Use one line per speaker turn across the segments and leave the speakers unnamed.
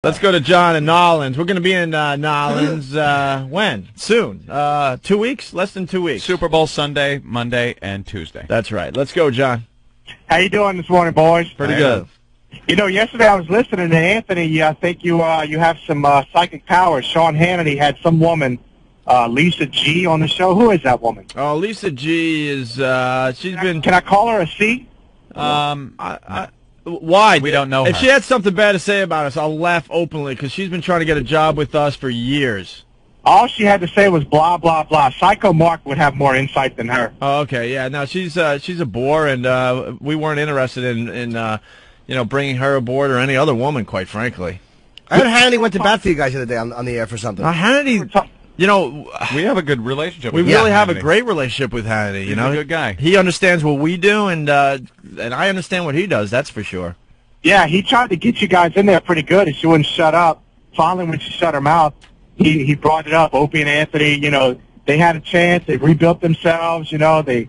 Let's go to John in Nolens. We're going to be in Nolens when? Soon. 2 weeks? Less than 2 weeks.
Super Bowl Sunday, Monday, and Tuesday.
That's right. Let's go, John.
How you doing this morning, boys?
Pretty good.
You know, yesterday I was listening to Anthony. I think you have some psychic powers. Sean Hannity had some woman, Lisa G, on the show. Who is that woman?
Oh, Lisa G is,
Can I call her a C?
Why?
We don't know
If
her.
she had something bad to say about us, I'll laugh openly because she's been trying to get a job with us for years.
All she had to say was blah, blah, blah. Psycho Mark would have more insight than her.
Oh, okay, yeah. No, she's a bore, and we weren't interested in bringing her aboard or any other woman, quite frankly.
I heard Hannity went to bat for you guys the other day on the air for something.
Hannity,
we have a good relationship.
We
with
really
Hannity.
have a great relationship with Hannity.
He's a good guy.
He understands what we do, and I understand what he does. That's for sure.
Yeah, he tried to get you guys in there pretty good, and she wouldn't shut up. Finally, when she shut her mouth, he brought it up. Opie and Anthony, they had a chance. They rebuilt themselves. They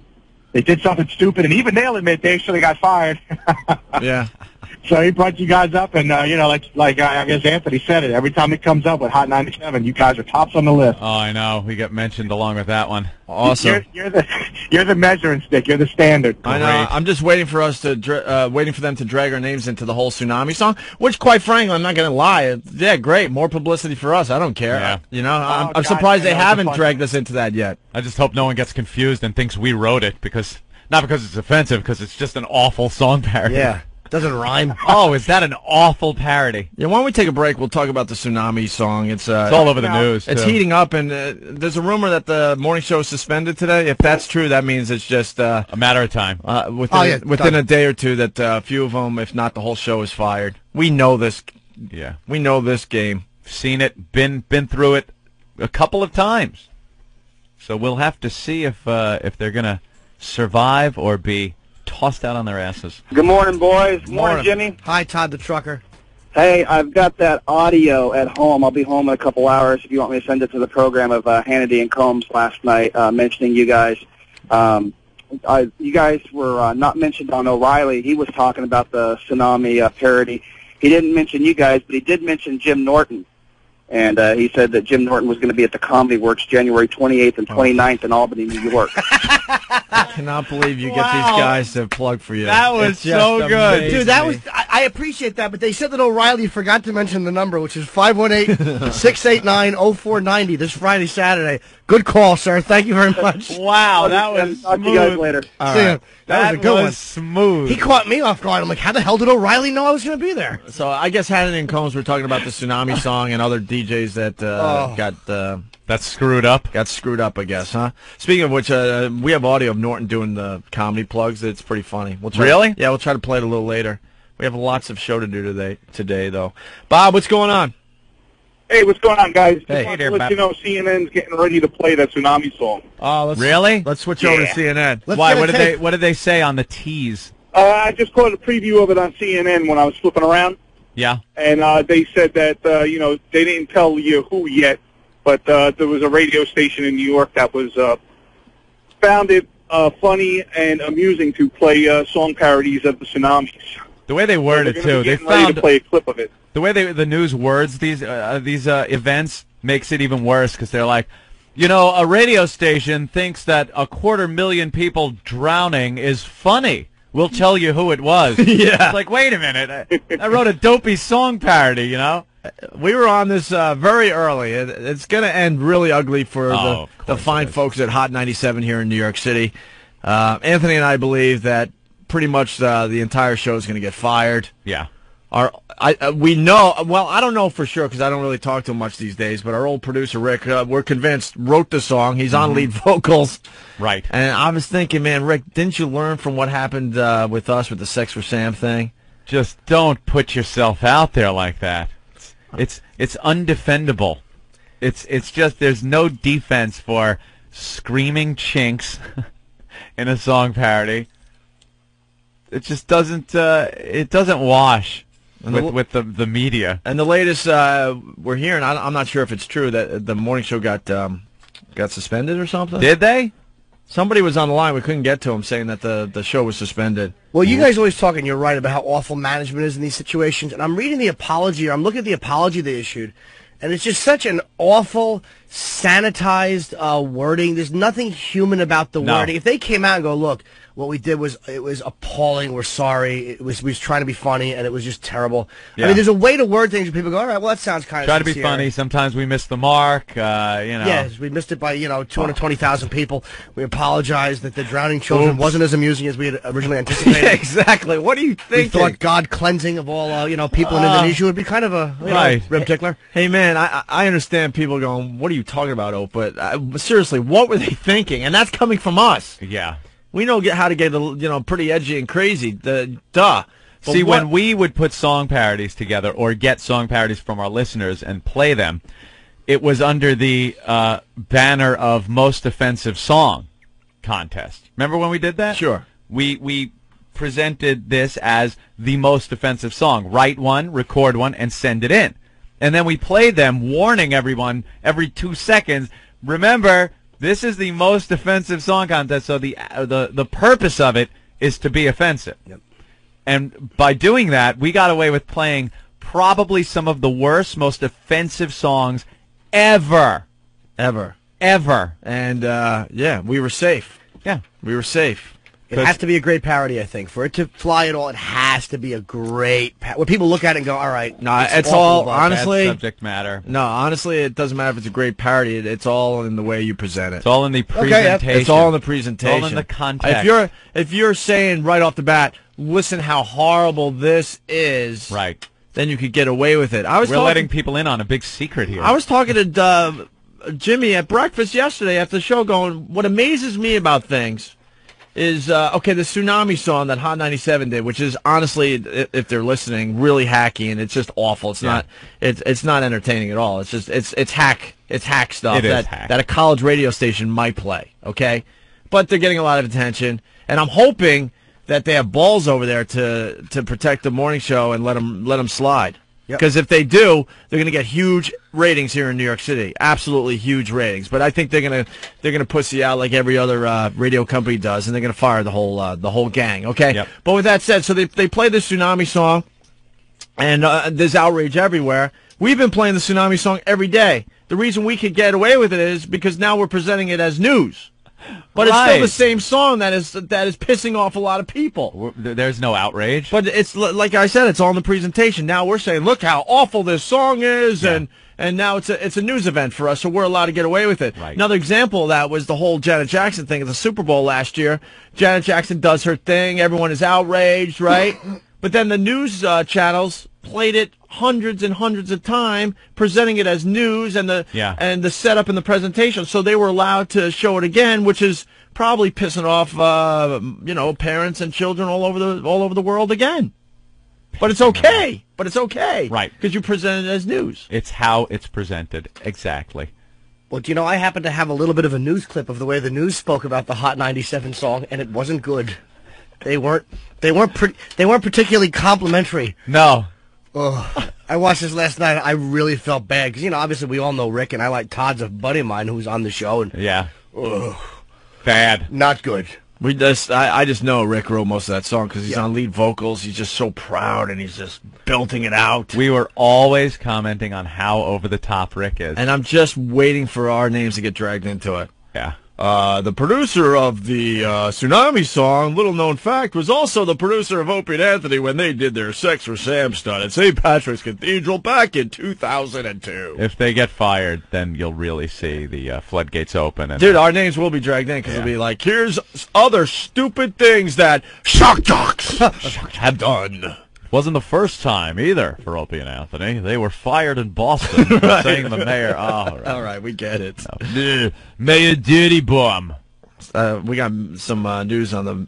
did something stupid, and even they'll admit they should have got fired.
Yeah.
So he brought you guys up, and like I guess Anthony said it. Every time he comes up with Hot 97, you guys are tops on the list.
Oh, I know. We get mentioned along with that one.
Awesome.
You're the measuring stick. You're the standard.
I know. I'm just waiting for us to waiting for them to drag our names into the whole Tsunami song. Which, quite frankly, I'm not going to lie. Yeah, great. More publicity for us. I don't care.
Yeah.
I'm surprised they haven't dragged us into that yet.
I just hope no one gets confused and thinks we wrote it not because it's offensive, because it's just an awful song parody.
Yeah. Doesn't rhyme.
Oh, is that an awful parody?
Yeah, why don't we take a break? We'll talk about the Tsunami song. It's
all over the news.
It's
too.
heating up, and there's a rumor that the morning show is suspended today. If that's true, that means it's just
a matter of time.
Within a day or two, that a few of them, if not the whole show, is fired. We know this.
Yeah,
we know this game.
Seen it, been through it a couple of times. So we'll have to see if they're gonna survive or be tossed out on their asses.
Good morning, boys. Morning, Jimmy.
Hi, Todd the trucker.
Hey, I've got that audio at home. I'll be home in a couple hours if you want me to send it to the program of Hannity and Combs last night mentioning you guys. You guys were not mentioned on O'Reilly. He was talking about the Tsunami parody. He didn't mention you guys, but he did mention Jim Norton. And he said that Jim Norton was going to be at the Comedy Works January 28th and 29th in Albany, New York.
I cannot believe you get these guys to plug for you.
That was so good.
Dude, I appreciate that, but they said that O'Reilly forgot to mention the number, which is 518-689-0490 this Friday, Saturday. Good call, sir. Thank you very much.
Wow, that was
Talk to you guys later.
All right. That was a good one.
Smooth.
He caught me off guard. I'm like, how the hell did O'Reilly know I was going to be there?
So I guess Hannity and Combs were talking about the Tsunami song and other DJs that
That's screwed up.
got screwed up, I guess, huh? Speaking of which, we have audio of Norton doing the comedy plugs. It's pretty funny.
Really?
Yeah, we'll try to play it a little later. We have lots of show to do today, though. Bob, what's going on?
Hey, what's going on, guys?
Hey.
Just to let you know, CNN's getting ready to play that Tsunami song.
Oh,
Really?
Let's switch over to CNN.
Why? What did they say on the tease?
I just caught a preview of it on CNN when I was flipping around,
Yeah.
and they said that they didn't tell you who yet, but there was a radio station in New York that was found it funny and amusing to play song parodies of the Tsunamis.
The way they worded
They're
too,
gonna be
they
getting ready
found
to play a clip of it.
the way the news words these events makes it even worse because they're like, a radio station thinks that 250,000 people drowning is funny. We'll tell you who it was.
Yeah.
It's like, wait a minute, I wrote a dopey song parody,
We were on this very early. It's going to end really ugly for
of
the
course
fine
it is.
folks at Hot 97 here in New York City. Anthony and I believe that pretty much the entire show is going to get fired.
Yeah.
We know. Well, I don't know for sure because I don't really talk to him much these days. But our old producer Rick, we're convinced, wrote the song. He's on lead vocals.
Right.
And I was thinking, man, Rick, didn't you learn from what happened with us with the Sex for Sam thing?
Just don't put yourself out there like that. It's undefendable. It's just there's no defense for screaming chinks in a song parody. It just doesn't wash with the media.
And the latest we're hearing, I'm not sure if it's true that the morning show got suspended or something.
Did they?
Somebody was on the line. We couldn't get to him, saying that the show was suspended.
Well, you guys always talk, and you're right, about how awful management is in these situations. And I'm reading the apology, or I'm looking at the apology they issued, and it's just such an awful, sanitized wording. There's nothing human about the wording. If they came out and go, look, what we did was, it was appalling, we're sorry, we was trying to be funny, and it was just terrible.
Yeah.
I mean, there's a way to word things where people go, all right, well, that sounds kind of
Try to be funny. Sometimes we miss the mark,
Yes, we missed it by, 220,000 people. We apologize that the drowning children wasn't as amusing as we had originally anticipated.
Yeah, exactly. What do you think?
We thought God cleansing of all, people in Indonesia would be kind of a rib tickler.
Hey, man, I understand people going, what are you talking about, Ope? But seriously, what were they thinking? And that's coming from us.
Yeah.
We know how to get pretty edgy and crazy. Duh. But
see, when we would put song parodies together or get song parodies from our listeners and play them, it was under the banner of Most Offensive Song contest. Remember when we did that?
Sure.
We presented this as the most offensive song. Write one, record one, and send it in. And then we played them, warning everyone every 2 seconds, remember, this is the most offensive song contest, so the purpose of it is to be offensive.
Yep.
And by doing that, we got away with playing probably some of the worst, most offensive songs ever.
Ever. And, we were safe.
Yeah.
We were safe.
It has to be a great parody, I think. For it to fly at all, it has to be a great where people look at it and go, all right.
No, it's all,
Bad
honestly,
subject matter.
No, honestly, it doesn't matter if it's a great parody. It's all in the way you present it.
It's all in the presentation.
It's all in the presentation.
It's all in the context.
If you're saying right off the bat, listen how horrible this is,
right,
then you could get away with it.
We're letting people in on a big secret here.
I was talking to Jimmy at breakfast yesterday after the show going, what amazes me about things is, the Tsunami song that Hot 97 did, which is honestly, if they're listening, really hacky, and it's just awful. It's not entertaining at all. It's just, it's hack stuff that a college radio station might play, okay? But they're getting a lot of attention, and I'm hoping that they have balls over there to protect the morning show and let them slide. Because if they do, they're going to get huge ratings here in New York City, absolutely huge ratings. But I think they're gonna pussy out like every other radio company does, and they're going to fire the whole gang. Okay.
Yep.
But with that said, so they play the Tsunami song, and there's outrage everywhere. We've been playing the Tsunami song every day. The reason we could get away with it is because now we're presenting it as news. But it's still the same song that is pissing off a lot of people.
There's no outrage.
But it's like I said, it's all in the presentation. Now we're saying, look how awful this song is, and now it's a news event for us, so we're allowed to get away with it.
Right.
Another example of that was the whole Janet Jackson thing at the Super Bowl last year. Janet Jackson does her thing, everyone is outraged, right? But then the news channels played it hundreds and hundreds of times, presenting it as news and the setup and the presentation. So they were allowed to show it again, which is probably pissing off parents and children all over the world again. But it's okay.
Right.
Because you present it as news.
It's how it's presented. Exactly.
Well, I happen to have a little bit of a news clip of the way the news spoke about the Hot 97 song, and it wasn't good. They weren't particularly complimentary.
No.
Oh, I watched this last night. I really felt bad because obviously we all know Rick, and I like Todd's a buddy of mine who's on the show. And
bad,
not good.
I just know Rick wrote most of that song because he's on lead vocals. He's just so proud and he's just belting it out.
We were always commenting on how over the top Rick is,
and I'm just waiting for our names to get dragged into it.
Yeah.
The producer of the Tsunami song, little known fact, was also the producer of Opie and Anthony when they did their Sex for Sam stunt at St. Patrick's Cathedral back in 2002.
If they get fired, then you'll really see the floodgates open. And
dude, our names will be dragged in because it'll be like, here's other stupid things that Shock Jocks have done.
Wasn't the first time either for Opie and Anthony. They were fired in Boston for saying the mayor.
All right, we get it.
No. Mayor Dirty Bomb.
We got some news on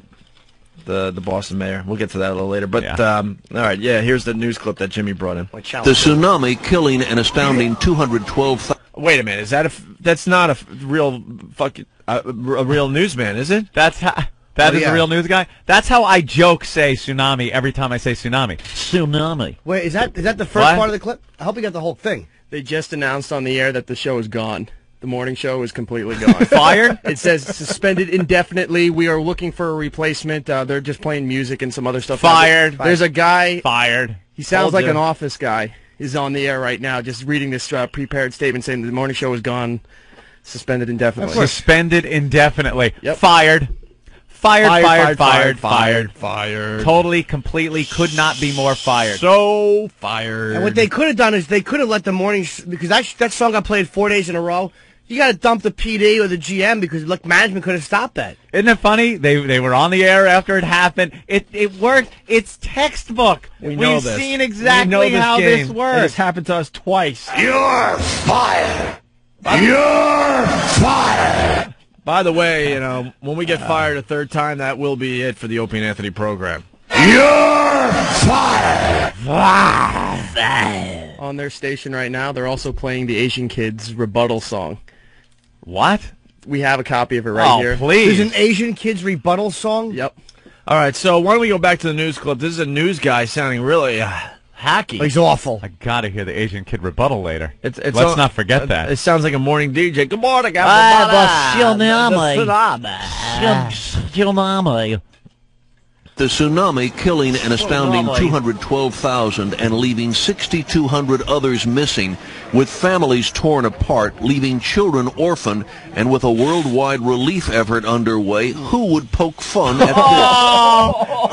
the Boston mayor. We'll get to that a little later. But all right, here's the news clip that Jimmy brought in.
The tsunami killing an astounding 212,000.
Wait a minute, that's not a real fucking a real newsman, is it?
That is a real news guy? That's how I say tsunami every time I say tsunami. Tsunami.
Wait, is that the first part of the clip? I hope you got the whole thing.
They just announced on the air that the show is gone. The morning show is completely gone.
Fired?
It says suspended indefinitely. We are looking for a replacement. They're just playing music and some other stuff.
Fired.
There's a guy.
Fired.
He sounds
Told
like
you.
an office guy. He's on the air right now, just reading this prepared statement saying the morning show is gone, suspended indefinitely.
Suspended indefinitely.
Yep.
Fired. Fired.
Fired.
Totally, completely, could not be more fired.
So fired.
And what they could have done is they could have let the morning because that song got played 4 days in a row. You got to dump the PD or the GM because look, management could have stopped that.
Isn't it funny? They were on the air after it happened. It worked. It's textbook.
We know
We've
this.
seen
We
exactly
know this
how
game.
this works.
It's happened to us twice.
You're fired. You're fired.
By the way, when we get fired a third time, that will be it for the Opie and Anthony program.
You're fired.
On their station right now, they're also playing the Asian Kids rebuttal song.
What?
We have a copy of it right here.
Please.
There's an Asian Kids rebuttal song?
Yep.
All right, so why don't we go back to the news clip? This is a news guy sounding really hacky.
He's awful.
I gotta hear the Asian Kid rebuttal later.
Let's
not forget that.
It sounds like a morning DJ. Good morning,
The tsunami killing an astounding 212,000 and leaving 6,200 others missing, with families torn apart, leaving children orphaned, and with a worldwide relief effort underway. Who would poke fun at this?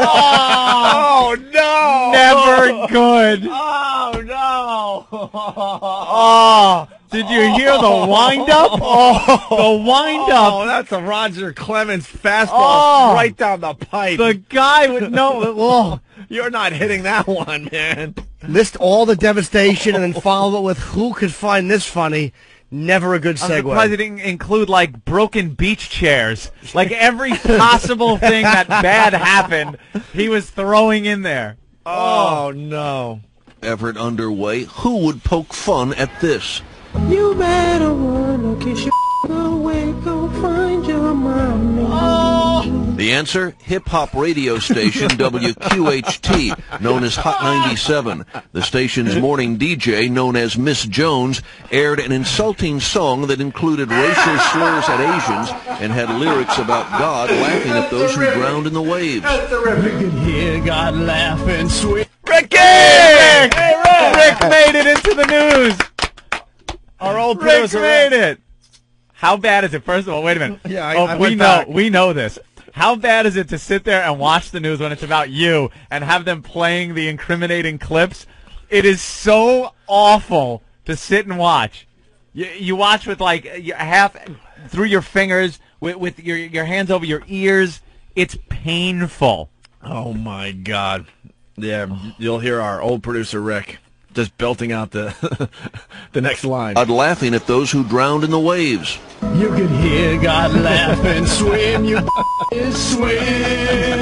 Oh, no!
Never good.
Oh, no!
Oh, did you hear the wind-up? Oh, the wind-up.
Oh, that's a Roger Clemens fastball right down the pipe.
The guy would know. Oh,
You're not hitting that one, man.
List all the devastation and then follow it with who could find this funny. Never a good
I'm
segue.
surprised it didn't include, like, broken beach chairs. Like, every possible thing that bad happened, he was throwing in there.
Oh, no.
Effort underway. Who would poke fun at this?
You better run, kiss your away, go find your mommy.
The answer, hip-hop radio station WQHT, known as Hot 97. The station's morning DJ, known as Miss Jones, aired an insulting song that included racial slurs at Asians and had lyrics about God laughing at those who drowned in the waves.
Here, God laughing sweet.
Rick made it into the news.
Our old
Rick
producer
made it. How bad is it? First of all, wait a minute.
Yeah, I
we
went
know.
back.
We know this. How bad is it to sit there and watch the news when it's about you and have them playing the incriminating clips? It is so awful to sit and watch. You watch with like half through your fingers, with your hands over your ears. It's painful.
Oh, my God. Yeah, you'll hear our old producer, Rick, just belting out the the next line.
God laughing at those who drowned in the waves.
You can hear God laughing, swim, you swim.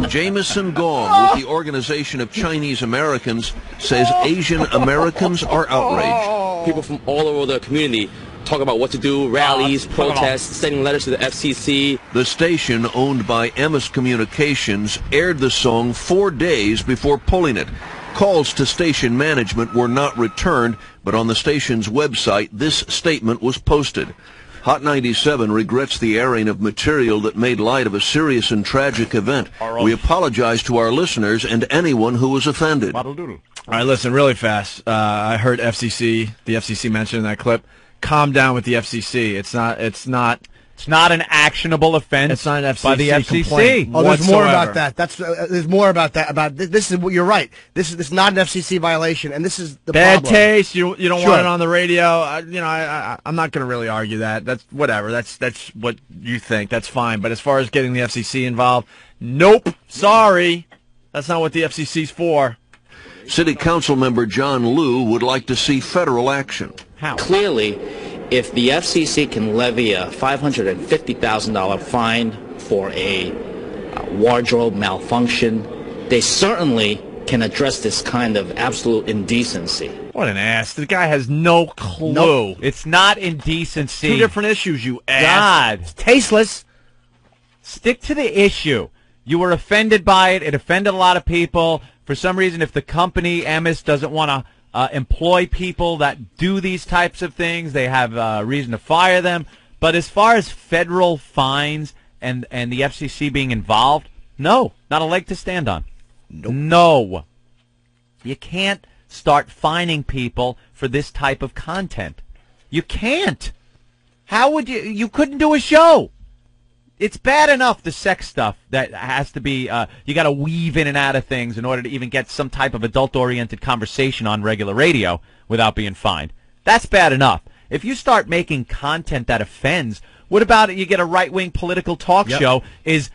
Jameson Gong, with the Organization of Chinese Americans, says Asian Americans are outraged.
People from all over the community talk about what to do, rallies, protests, sending letters to the FCC.
The station, owned by Emmis Communications, aired the song 4 days before pulling it. Calls to station management were not returned, but on the station's website, this statement was posted. Hot 97 regrets the airing of material that made light of a serious and tragic event. We apologize to our listeners and anyone who was offended.
All right, listen, really fast. I heard the FCC mentioned in that clip. Calm down with the FCC. It's not
an actionable offense.
It's not an FCC
by the FCC.
complaint.
Oh, there's more
whatsoever.
about that. There's more about that. This is you're right. This is not an FCC violation, and this is the
Bad
problem.
taste. You don't
Sure.
want it on the radio. I'm not going to really argue that. That's whatever. That's what you think. That's fine. But as far as getting the FCC involved, nope. Sorry, that's not what the FCC's for.
City Council member John Liu would like to see federal action.
How?
Clearly, if the FCC can levy a $550,000 fine for a wardrobe malfunction, they certainly can address this kind of absolute indecency.
What an ass. The guy has no clue.
Nope. It's not indecency.
Two different issues, you ass.
God.
It's tasteless.
Stick to the issue. You were offended by it. It offended a lot of people. For some reason, if the company, Emmis, doesn't want to employ people that do these types of things. They have reason to fire them. But as far as federal fines and the FCC being involved, no, not a leg to stand on.
Nope.
No. You can't start fining people for this type of content. You can't. How would you? You couldn't do a show. It's bad enough, the sex stuff that has to be, you got to weave in and out of things in order to even get some type of adult-oriented conversation on regular radio without being fined. That's bad enough. If you start making content that offends, what about it? You get a right-wing political talk show is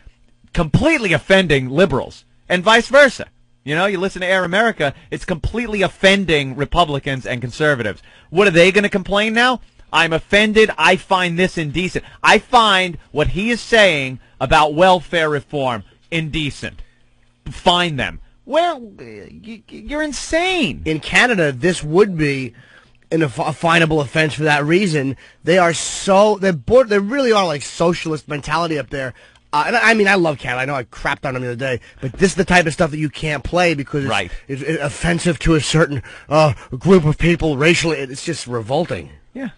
completely offending liberals and vice versa. You know, you listen to Air America, it's completely offending Republicans and conservatives. What are they going to complain now? I'm offended. I find this indecent. I find what he is saying about welfare reform indecent. Fine them. You're insane.
In Canada, this would be a finable offense for that reason. They are they really are like socialist mentality up there. And I mean, I love Canada. I know I crapped on them the other day, but this is the type of stuff that you can't play because it's offensive to a certain group of people racially. It's just revolting.
Yeah.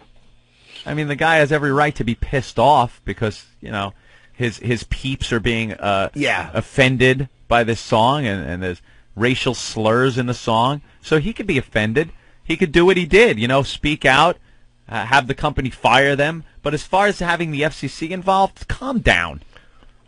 I mean, the guy has every right to be pissed off because, you know, his peeps are being offended by this song and there's racial slurs in the song. So he could be offended. He could do what he did, you know, speak out, have the company fire them. But as far as having the FCC involved, calm down.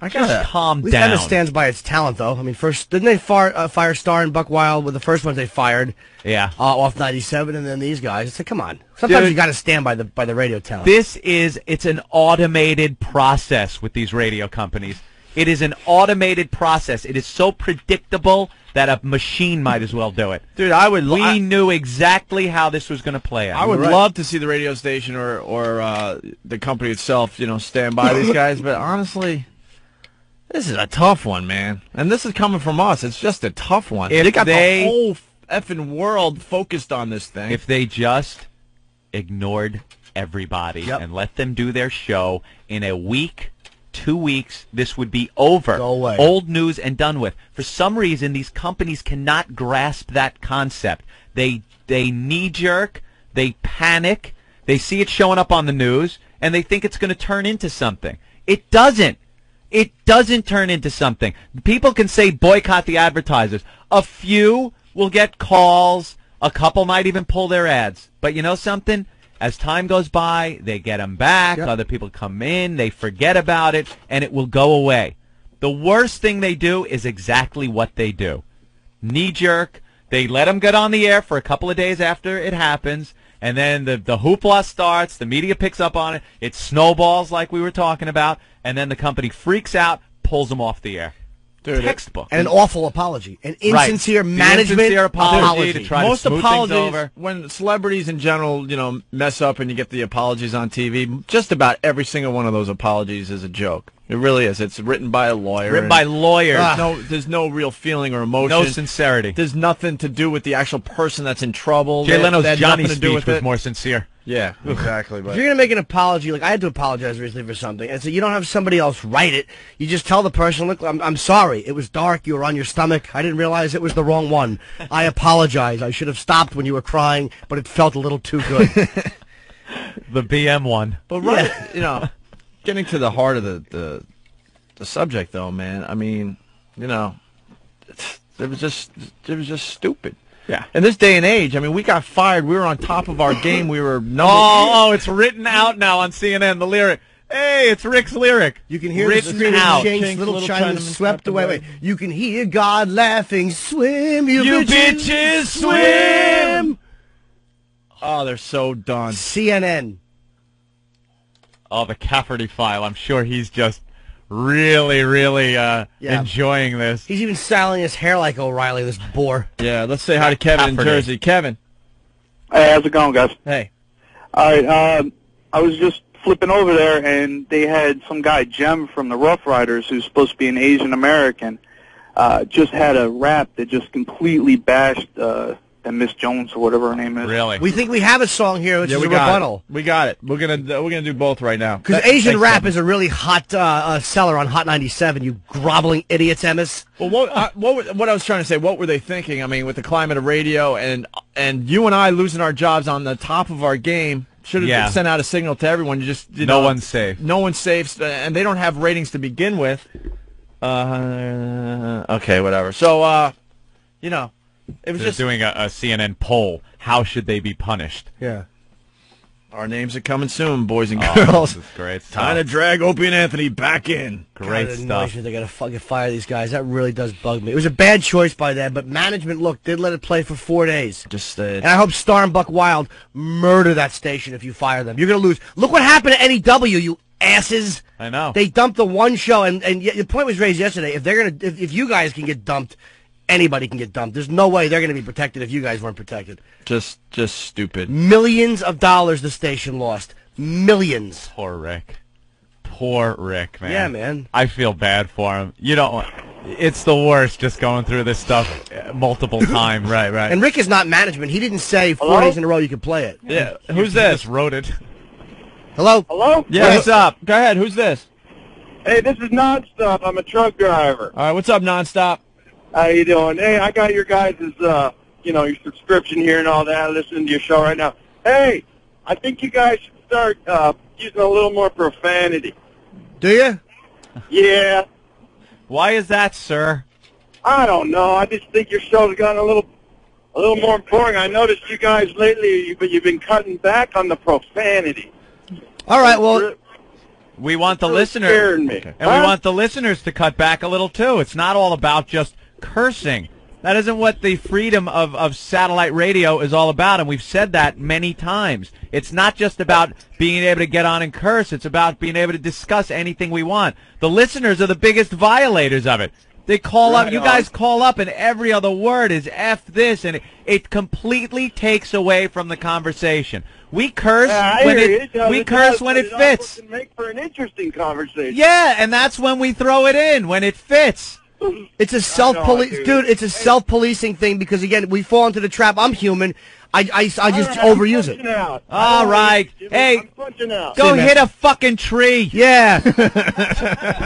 Just calm
down. At least Canada stands by its talent, though. I mean, first, didn't they fire Starr and Buck Wild with the first ones they fired?
Yeah.
Off 97, and then these guys. It's like, come on. Sometimes you got to stand by the radio talent.
It's an automated process with these radio companies. It is an automated process. It is so predictable that a machine might as well do it.
Dude,
we knew exactly how this was going to play out.
I would love to see the radio station or the company itself, you know, stand by these guys, but honestly, this is a tough one, man. And this is coming from us. It's just a tough one. They got the whole effing world focused on this thing.
If they just ignored everybody and let them do their show in a week, 2 weeks, this would be over.
Go away.
Old news and done with. For some reason, these companies cannot grasp that concept. They knee-jerk, they panic, they see it showing up on the news, and they think it's going to turn into something. It doesn't. It doesn't turn into something. People can say boycott the advertisers. A few will get calls. A couple might even pull their ads. But you know something? As time goes by, they get them back. Yep. Other people come in. They forget about it, and it will go away. The worst thing they do is exactly what they do. Knee-jerk. They let them get on the air for a couple of days after it happens, and then the hoopla starts. The media picks up on it. It snowballs like we were talking about, and then the company freaks out, pulls them off the air.
Dude,
textbook.
And an awful apology. An insincere management
insincere apology. To try
Most
to smooth
apologies,
things over.
when celebrities in general, you know, mess up and you get the apologies on TV, just about every single one of those apologies is a joke. It really is. It's written by a lawyer.
Written by lawyers.
There's no real feeling or emotion.
No sincerity.
There's nothing to do with the actual person that's in trouble.
Jay Leno's
that
Johnny
nothing to do
speech
with
was
it.
more sincere.
Yeah, exactly. But
if you're going to make an apology, like I had to apologize recently for something, and so you don't have somebody else write it. You just tell the person, look, I'm sorry. It was dark. You were on your stomach. I didn't realize it was the wrong one. I apologize. I should have stopped when you were crying, but it felt a little too good.
The BM one.
But you know, getting to the heart of the subject, though, man. I mean, you know, it was just stupid.
Yeah.
In this day and age, I mean, we got fired. We were on top of our game. We were
it's written out now on CNN. The lyric. Hey, it's Rick's lyric.
You can hear
written
the
out.
Jinx, little Chinaman swept away. Wait, you can hear God laughing. Swim, you
bitches, swim.
Oh, they're so done.
CNN.
Oh, the Cafferty file. I'm sure he's just really enjoying this.
He's even styling his hair like O'Reilly, this bore.
Yeah, let's say hi to Kevin in Jersey. Kevin.
Hey, how's it going, guys?
Hey.
All right, I was just flipping over there, and they had some guy, Jem from the Rough Riders, who's supposed to be an Asian American, just had a rap that just completely bashed Miss Jones or whatever her name is.
Really?
We think we have a song here, which is
we
a
got
rebuttal.
it. We got it. We're gonna do both right now.
Because Asian rap is a really hot seller on Hot 97. You groveling idiots, Emmis.
Well, what I was trying to say, what were they thinking? I mean, with the climate of radio and you and I losing our jobs on the top of our game, should have sent out a signal to everyone.
No one's safe.
No one's safe, and they don't have ratings to begin with. Okay, whatever. So, it was
They're
just
doing a CNN poll. How should they be punished?
Yeah.
Our names are coming soon, boys and
Oh,
girls.
this is great stuff.
Time to drag Opie and Anthony back in.
Great
God, it
stuff.
annoys me they gotta fucking fire these guys. That really does bug me. It was a bad choice by them, but management, did let it play for 4 days. And I hope Star and Buck Wild murder that station if you fire them. You're gonna lose. Look what happened to NEW, you asses.
I know.
They dumped the one show, and the point was raised yesterday. If you guys can get dumped, anybody can get dumped. There's no way they're going to be protected if you guys weren't protected.
Just stupid.
Millions of dollars the station lost. Millions.
Poor Rick, man.
Yeah, man.
I feel bad for him. It's the worst just going through this stuff multiple times. Right.
And Rick is not management. He didn't say 4
Hello?
days in a row you could play it.
Yeah.
He
Who's this?
just wrote it.
Hello?
Hello?
Yeah, what's up? Go ahead. Who's this?
Hey, this is Nonstop. I'm a truck driver.
All right, what's up, Nonstop?
How you doing? Hey, I got your guys' your subscription here and all that. Listening to your show right now. Hey, I think you guys should start using a little more profanity.
Do you?
Yeah.
Why is that, sir?
I don't know. I just think your show's gotten a little more boring. I noticed you guys lately, you've been cutting back on the profanity.
All right, well,
We want the
Really
listeners,
scared me.
and we want the listeners to cut back a little too. It's not all about just cursing. That isn't what the freedom of satellite radio is all about, and we've said that many times. It's not just about being able to get on and curse. It's about being able to discuss anything we want. The listeners are the biggest violators of it. They call up. You guys call up, and every other word is F this, and it completely takes away from the conversation. We curse when it fits.
It make for an interesting conversation.
Yeah, and that's when we throw it in, when it fits.
it's a self-police, dude. It's a self-policing thing because again, we fall into the trap. I'm human. I just overuse it.
All right. Hey, go hit a fucking tree.
Yeah.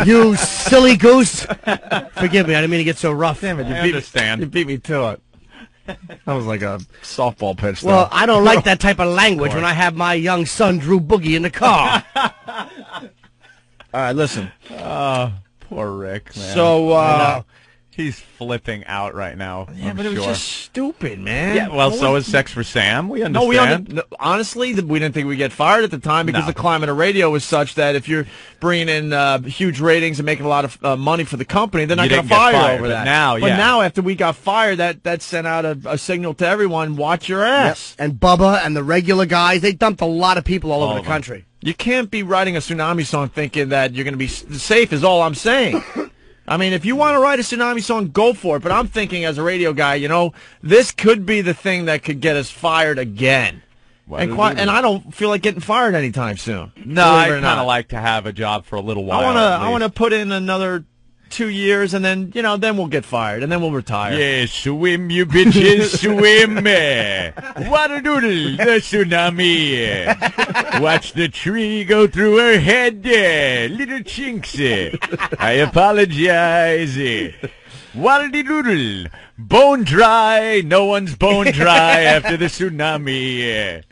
You silly goose. Forgive me. I didn't mean to get so rough.
Damn it,
I understand.
You beat me to it. That was like a softball pitch.
Well, I don't like that type of language when I have my young son Drew Boogie in the car.
All right, listen.
Poor Rick, man.
So,
he's flipping out right now.
yeah,
I'm
but it was
sure.
just stupid, man.
Yeah, well, so is Sex for Sam. We
No,
understand.
honestly, we didn't think we'd get fired at the time because
No.
the climate of radio was such that if you're bringing in huge ratings and making a lot of money for the company, they're not
You
going to
didn't get
fire you
fired,
over
but
that.
now,
but
yeah.
now, after we got fired, that sent out a signal to everyone: watch your ass.
And Bubba and the regular guys, they dumped a lot of people all over
of
the
them.
country.
You can't be writing a Tsunami song thinking that you're going to be safe. Is all I'm saying. I mean, if you want to write a Tsunami song, go for it. But I'm thinking as a radio guy, this could be the thing that could get us fired again. And I don't feel like getting fired anytime soon.
No, I kind of like to have a job for a little while.
I want to put in another 2 years, and then then we'll get fired, and then we'll retire.
Yeah, swim, you bitches, swim. Water doodle, the tsunami. Watch the tree go through her head. Little chinks. I apologize. Water doodle, bone dry. No one's bone dry after the tsunami.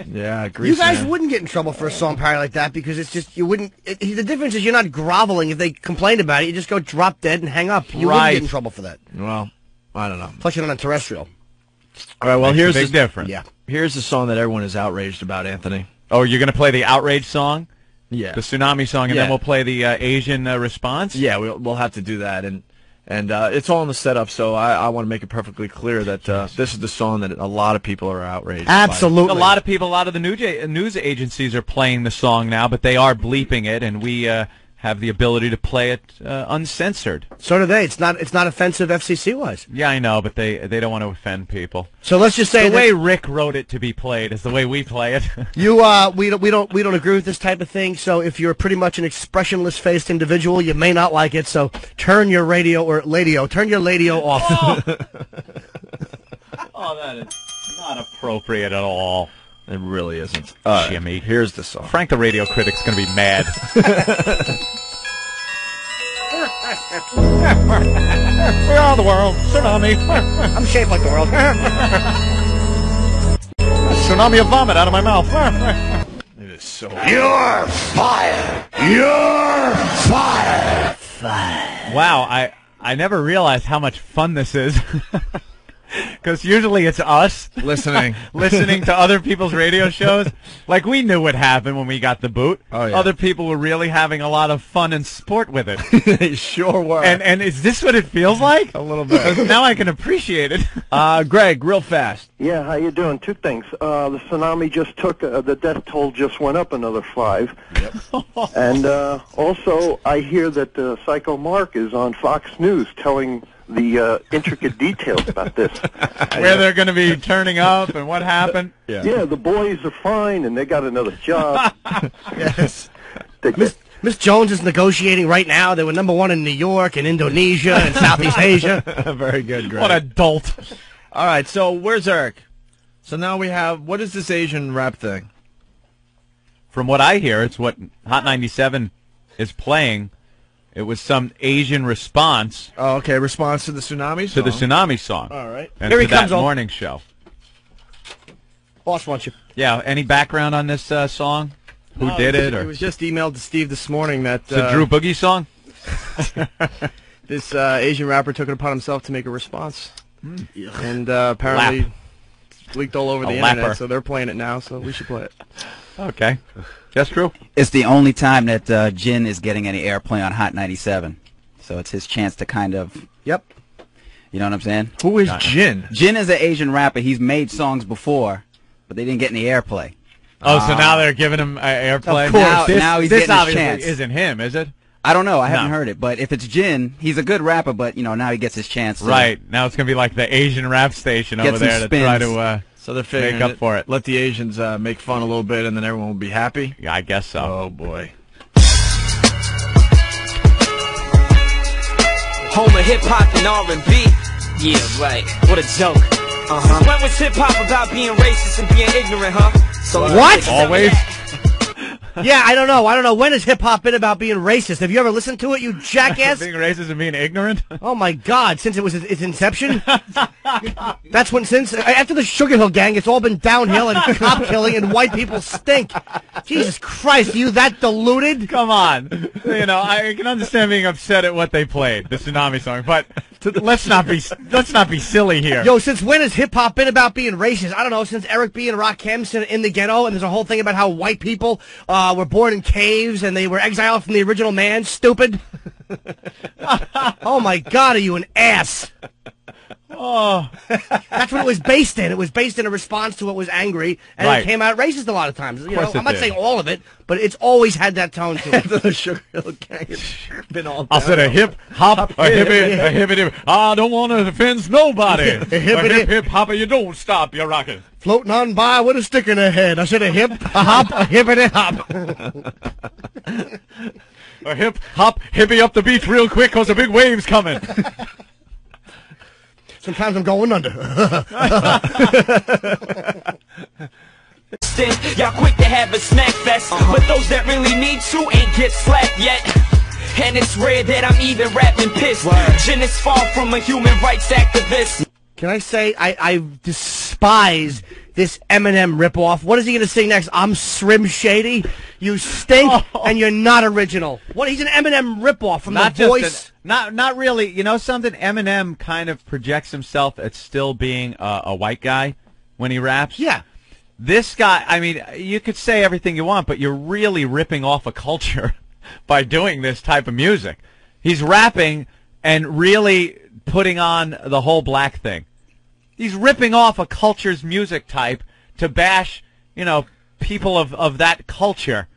Yeah,
You guys wouldn't get in trouble for a song parody like that because it's just you wouldn't. The difference is you're not groveling. If they complain about it, you just go drop dead and hang up. You wouldn't get in trouble for that.
Well, I don't know.
Plus, you're not on terrestrial.
All right. Well,
Makes
here's
a big difference.
Yeah.
Here's the song that everyone is outraged about, Anthony.
Oh, you're gonna play the outrage song,
Yeah.
the tsunami song, and
Yeah.
then we'll play the Asian response.
Yeah, we'll have to do that, and it's all in the setup. So I want to make it perfectly clear that this is the song that a lot of people are outraged.
Absolutely.
A lot of people, a lot of the news agencies are playing the song now, but they are bleeping it, and we have the ability to play it uncensored.
So do they. It's not offensive FCC wise.
Yeah, I know, but they don't want to offend people.
So let's just say
the way Rick wrote it to be played is the way we play it.
we don't agree with this type of thing. So if you're pretty much an expressionless faced individual, you may not like it. So turn your radio off.
Oh, that is not appropriate at all.
It really isn't.
Jimmy.
Here's the song.
Frank the radio critic's going to be mad. We are the world. Tsunami.
I'm shaped like the world.
Tsunami of vomit out of my mouth.
It is so.
You're fired. You're fired.
Wow, I never realized how much fun this is. Because usually it's us
listening
to other people's radio shows. Like, we knew what happened when we got the boot.
Oh, yeah.
Other people were really having a lot of fun and sport with it.
They sure were.
And is this what it feels like?
A little bit.
Now I can appreciate it.
Greg, real fast.
Yeah, how you doing? Two things. The tsunami just took, the death toll just went up another 5.
Yep.
And also, I hear that Psycho Mark is on Fox News telling the intricate details about this.
Where they're going to be turning up and what happened.
Yeah, the boys are fine, and they got another job.
Yes. Miss Jones is negotiating right now. They were #1 in New York and Indonesia and Southeast Asia.
Very good, Greg.
What a dolt.
All right, so where's Eric? So now we have, what is this Asian rap thing?
From what I hear, it's what Hot 97 is playing. It was some Asian response.
Oh, okay, response to the tsunami song.
To the tsunami song.
All right.
And
Here he
to that
comes, Old.
morning show.
Boss wants you.
Yeah, any background on this song? Who did it? Or
It was just emailed to Steve this morning that
it's a Drew Boogie song?
this Asian rapper took it upon himself to make a response. And apparently it's leaked all over the internet, so they're playing it now, so we should play it.
Okay. Just Drew?
It's the only time that Jin is getting any airplay on Hot 97. So it's his chance to kind of...
Yep.
You know what I'm saying?
Who is Jin?
Jin is an Asian rapper. He's made songs before, but they didn't get any airplay.
Oh, so now they're giving him airplay?
Of course. Now he's
this
getting his
obviously
chance.
isn't him, is it?
I don't know. I haven't heard it. But if it's Jin, he's a good rapper, but, you know, now he gets his chance. To
Right. Now it's going to be like the Asian rap station over there to try to
so they're figuring
make up for it.
Let the Asians make fun a little bit, and then everyone will be happy?
Yeah, I guess so.
Oh, boy.
Home of hip-hop and R&B. Yeah, right. What a joke. When was hip-hop about being racist and being ignorant, huh? So
What?
Always?
Yeah, I don't know. When has hip-hop been about being racist? Have you ever listened to it, you jackass?
Being racist and being ignorant?
Oh, my God. Since it was its inception? That's when, since, after the Sugar Hill Gang, it's all been downhill and cop killing and white people stink. Jesus Christ, are you that deluded?
Come on. You know, I can understand being upset at what they played, the Tsunami song, but let's not be silly here.
Yo, since when has hip-hop been about being racist? I don't know, since Eric B. and Rakim in the ghetto, and there's a whole thing about how white people were born in caves and they were exiled from the original man. Stupid. Oh, my God, are you an ass?
Oh.
That's what it was based in. It was based in a response to what was angry, and
Right.
it came out racist a lot of times. You know,
course it
I'm not
did.
saying all of it, but it's always had that tone to it.
The Sugar Hill Gang has been all
I said a hip hop, a hippie, a hippity. I don't want to offend nobody. A
hippity-
hip hopper, you don't stop, you're rocking.
Floating on by with a stick in her head. I said a hip, a hop, a hippity hop.
A hip hop, hippie up the beach real quick, cause a big wave's coming.
Sometimes I'm going under.
Y'all quick to have a snack fest, but those that really need to ain't get slapped yet. And it's rare that I'm even rapping pissed. Jin is far from a human rights activist.
Can I say I despise this Eminem ripoff? What is he going to sing next? I'm Slim Shady. You stink, and you're not original. What? He's an Eminem ripoff from
Not
The Voice.
Not really. You know something? Eminem kind of projects himself as still being a white guy when he raps.
Yeah.
This guy, I mean, you could say everything you want, but you're really ripping off a culture by doing this type of music. He's rapping and really putting on the whole black thing. He's ripping off a culture's music type to bash, you know, people of that culture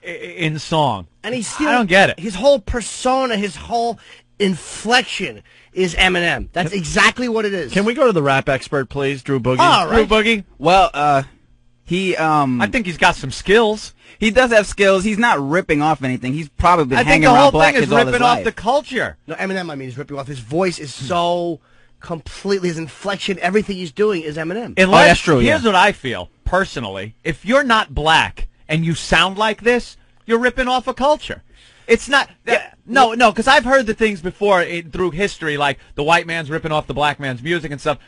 in song.
And he's
I don't get it.
His whole persona, his whole inflection is Eminem. That's exactly what it is.
Can we go to the rap expert, please, Drew Boogie?
All right.
Drew Boogie?
Well, he
I think he's got some skills.
He does have skills. He's not ripping off anything. He's probably been
I think
hanging
the
around
whole
black
thing is
kids all his
ripping off
life.
the culture.
No, Eminem, I mean, is ripping off. His voice is so completely. His inflection, everything he's doing is Eminem.
Unless,
that's true,
here's
yeah.
what I feel, personally. If you're not black and you sound like this, you're ripping off a culture. It's not... No, because I've heard the things before through history, like the white man's ripping off the black man's music and stuff.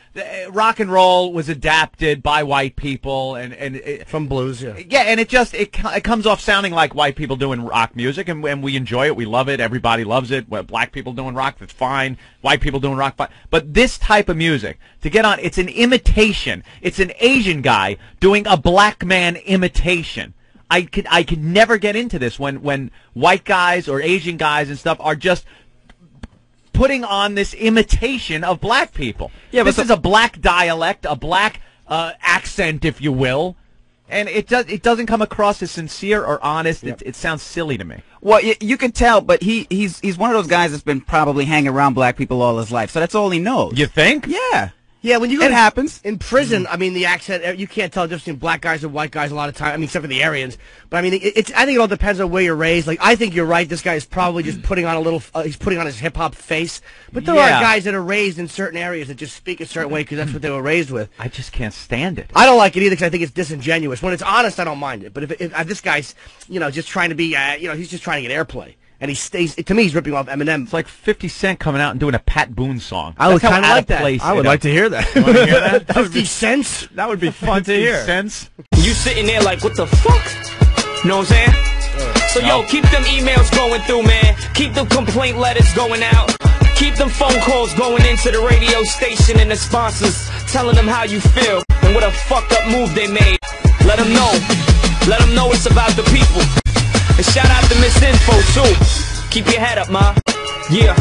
Rock and roll was adapted by white people and
from blues, yeah.
Yeah, and it comes off sounding like white people doing rock music, and we enjoy it, we love it, everybody loves it. Black people doing rock, that's fine. White people doing rock, fine. But this type of music, to get on, it's an imitation. It's an Asian guy doing a black man imitation. I could never get into this when white guys or Asian guys and stuff are just putting on this imitation of black people. Yeah, this is a black dialect, a black accent, if you will, and it doesn't come across as sincere or honest. Yep. It sounds silly to me.
Well, you can tell, but he's one of those guys that's been probably hanging around black people all his life, so that's all he knows.
You think?
Yeah.
Yeah, when you go
it happens.
In prison, I mean, the accent, you can't tell the difference between black guys and white guys a lot of time. I mean, except for the Aryans. But I mean, I think it all depends on where you're raised. Like, I think you're right. This guy is probably just putting on a little, he's putting on his hip-hop face. But there are guys that are raised in certain areas that just speak a certain way because that's what they were raised with.
I just can't stand it.
I don't like it either because I think it's disingenuous. When it's honest, I don't mind it. But if this guy's, just trying to be, he's just trying to get airplay. And he stays. To me, he's ripping off Eminem.
It's like 50 Cent coming out and doing a Pat Boone song.
I would kind of like that.
I would like to hear that.
You want to hear that?
50 cents?
That would be fun to hear.
50 cents?
You sitting there like, what the fuck? Know what I'm saying? So yo, keep them emails going through, man. Keep them complaint letters going out. Keep them phone calls going into the radio station and the sponsors, telling them how you feel and what a fucked up move they made. Let them know. Let them know it's about the people. And shout out to Miss Info, too. Keep your head up, ma. Yeah.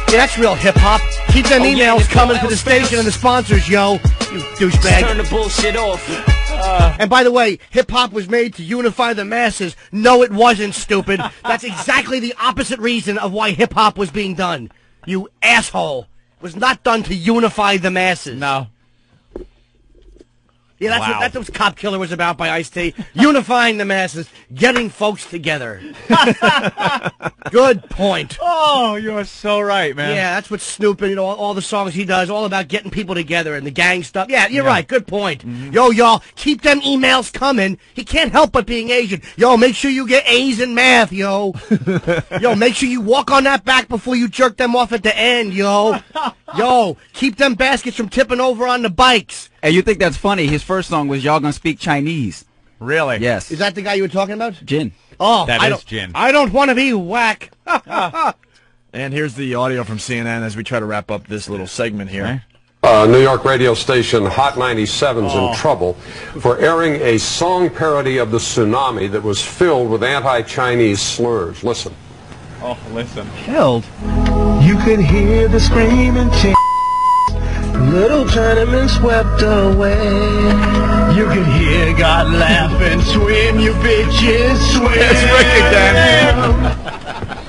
Yeah, that's real hip-hop. Keep them emails coming to the station and the sponsors, yo. You douchebag.
Turn the bullshit off.
And by the way, hip-hop was made to unify the masses. No, it wasn't, stupid. That's exactly the opposite reason of why hip-hop was being done. You asshole. It was not done to unify the masses.
No.
Yeah, that's what Cop Killer was about by Ice-T. Unifying the masses, getting folks together. Good point.
Oh, you're so right, man.
Yeah, that's what Snoop and all the songs he does, all about getting people together and the gang stuff. Yeah, you're right. Good point. Mm-hmm. Yo, y'all, keep them emails coming. He can't help but being Asian. Yo, make sure you get A's in math, yo. Yo, make sure you walk on that back before you jerk them off at the end, yo. Yo, keep them baskets from tipping over on the bikes.
Hey, you think that's funny? His first song was Y'all Gonna Speak Chinese.
Really?
Yes.
Is that the guy you were talking about?
Jin.
Oh,
that is Jin.
I don't want to be whack.
And here's the audio from CNN as we try to wrap up this little segment here.
New York radio station Hot 97's in trouble for airing a song parody of the tsunami that was filled with anti-Chinese slurs. Listen.
Oh, listen.
Filled?
You could hear the screaming chant. Little Chinaman swept away. You can hear God laughing, swim, you bitches, swim.
It's Rick again.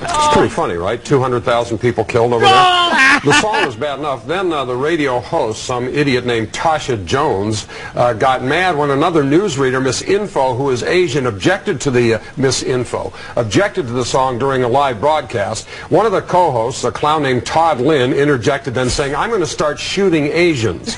It's pretty funny, right? 200,000 people killed over there. The song was bad enough. Then the radio host, some idiot named Tasha Jones, got mad when another newsreader, Miss Info, who is Asian, objected to the Miss Info, objected to the song during a live broadcast. One of the co-hosts, a clown named Todd Lynn, interjected then saying, "I'm going to start shooting Asians."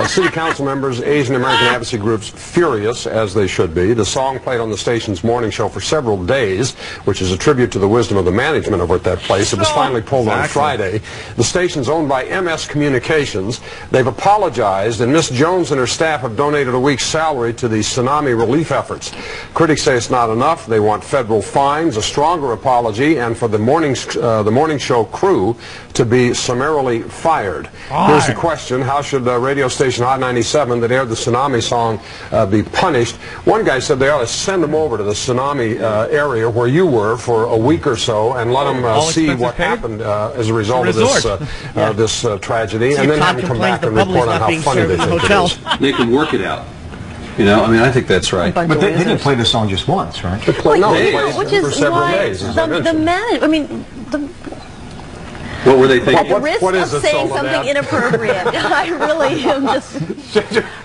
City council members, Asian American advocacy groups, furious, as they should be. The song played on the station's morning show for several days, which is a tribute to the wisdom of the management over at that place. It was finally pulled on Friday. The station's owned by MS Communications. They've apologized, and Miss Jones and her staff have donated a week's salary to the tsunami relief efforts. Critics say it's not enough. They want federal fines, a stronger apology, and for the morning show crew to be summarily fired. Here's the question: how should radio station Hot 97 that aired the tsunami song be punished? One guy said they ought to send them over to the tsunami area where you were for a week or so and let them see what happened as a result of this tragedy, and then have them come back and report on how funny they think it is.
They can work it out. You know, I mean, I think that's right.
But they didn't play the song just once, right?
They played, no, they played for several days.
The
What were they thinking?
At the risk of saying something inappropriate, I really am just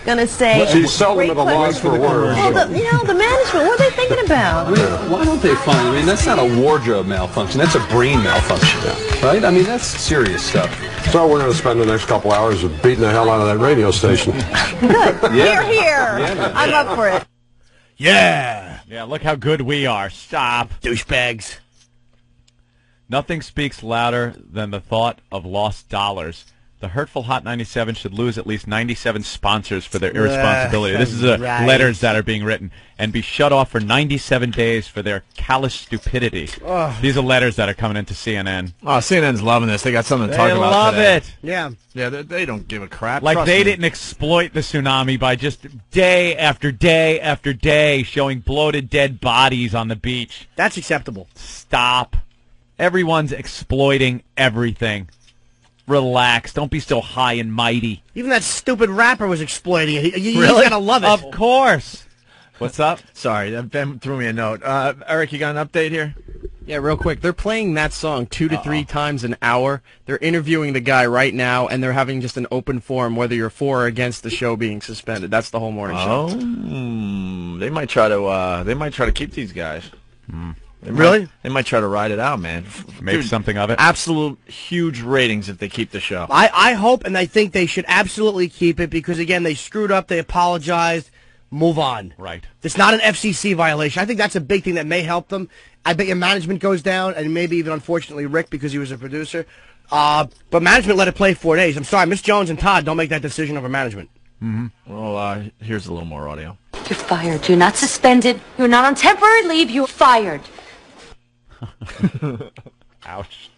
going to say.
She's seldom at a loss for words.
Well, the management, what are they thinking about?
I mean, why don't they find? I mean, that's not a wardrobe malfunction. That's a brain malfunction, right? I mean, that's serious stuff.
So we're going to spend the next couple hours of beating the hell out of that radio station.
Good.
Yeah.
Here.
Yeah.
I'm up for it.
Yeah.
Yeah, look how good we are. Stop.
Douchebags.
Nothing speaks louder than the thought of lost dollars. The hurtful Hot 97 should lose at least 97 sponsors for their irresponsibility. This is letters that are being written. And be shut off for 97 days for their callous stupidity. These are letters that are coming into CNN.
Oh, CNN's loving this. They got something to talk about
They love
today.
it.
Yeah.
Yeah, they don't give a crap.
Like
Trust
they
me.
didn't exploit the tsunami by just day after day after day showing bloated dead bodies on the beach.
That's acceptable.
Stop. Everyone's exploiting everything. Relax. Don't be so high and mighty.
Even that stupid rapper was exploiting it. He's
Really?
going to love it.
Of course. What's up?
Sorry, Ben threw me a note. Eric, you got an update here?
Yeah, real quick. They're playing that song 2 to 3 times an hour. They're interviewing the guy right now, and they're having just an open forum whether you're for or against the show being suspended. That's the whole morning show.
Oh, they might try to keep these guys.
Really?
They might try to ride it out, man.
Make something of it.
Absolute huge ratings if they keep the show.
I hope and I think they should absolutely keep it because, again, they screwed up, they apologized, move on.
Right.
It's not an FCC violation. I think that's a big thing that may help them. I bet your management goes down, and maybe even, unfortunately, Rick, because he was a producer. But management let it play 4 days. I'm sorry, Miss Jones and Todd don't make that decision over management.
Mm-hmm. Well, here's a little more audio.
You're fired. You're not suspended. You're not on temporary leave. You're fired.
Ouch.